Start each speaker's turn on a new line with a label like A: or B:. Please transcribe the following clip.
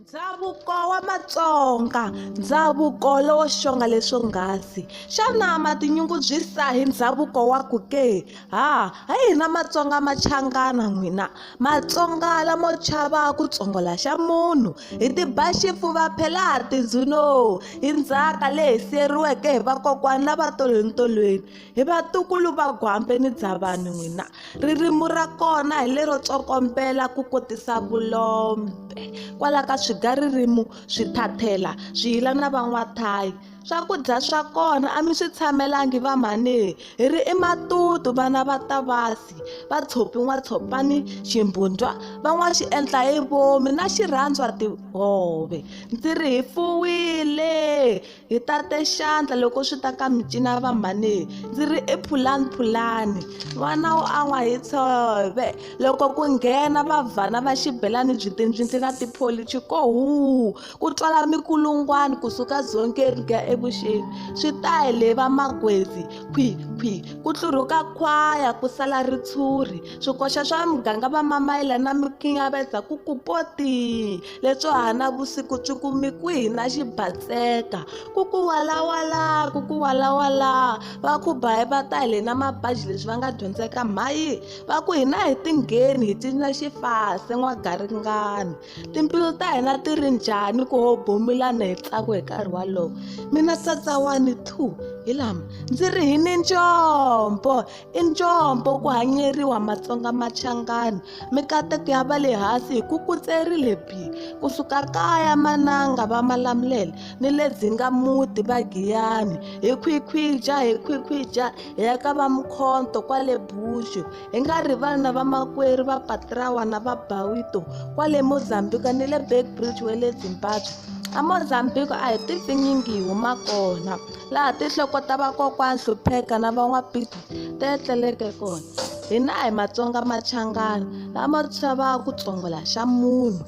A: Ndzhavuko wa Matsonga, ndhavuko lowo xonga leswo nghasi. Xana ma tinyungubyisa hi ndhavuko wa ku ke? Ha hina Matsonga machangana n'wina. Matsonga lamo chava ku tsongola xa munhu. Hi tiba xifuva phela tindzhuno. Hi ndzhaka leyi siyeriweke hi vakokwani lava tolontolweni. Hi vatukulu va Gwambe ni Ndzabani n'wina. Ririmi ra kona hi lero tsokombela ku kotisa vulombe. Kwala ka swigaririmi swithathela swiyila na van'wathayi. Swakudya swa kona a mi swi tshamelangi va mhani. Hi ri ematutu vana va tavasi va tshopi n'watshopani ximbundwa van'wa xi endla hi vomi na xirhandzwa tihove. Ndzi ri hi fuwile hi tate xandla loko swi ta ka micina va mhani. Ndzi ri phulani n'wana wo an'wa hi tshove loko ku nghena vavhana va xibelani byi tindzwindzi na tipholichi kohu ku twala mikulungwani kusuka dzongeni ku ya evuxeni. Switayele va magwezi khwi ku tluruka khwaya ku sala ritshuri. Swikoxa swa muganga va mamayila na mikhingaveza ku kupoti leswo hana vusiku cukumi kwihi na xibatseka ku walawala va ku bahe va tayele na mabaji leswi va nga dyondzeka mhayi va ku hina hi tingheni hi cina xifase n'wagaringani. Timbilu ta hina ti ri njhani ku ho bomilana hi tsako hi nkarhi walowo. Mina Tsatsawani hi lama ndzi ri hi ni njombo i njombo ku hanyeriwa Matsonga machangani. Mikateko ya va le hansi hi ku kutserile kusuka kaya mananga va malamulele ni le dzingamuti va giyani hi khwikhwija hi ya ka va mkhonto kwale bushu. Hi nga rivali na va makwerhu va patrawa na va bawito kwale Mozambique ni le Backbridge we le Zimbabwe. A Mozambique a hi tipfinyingi hi huma kona laha tinhloko ta vakokwani hlupheka na van'wapiti ti etleleke kona. Hina hi Matsonga machangana lama chavaka ku tsongola xa munhu.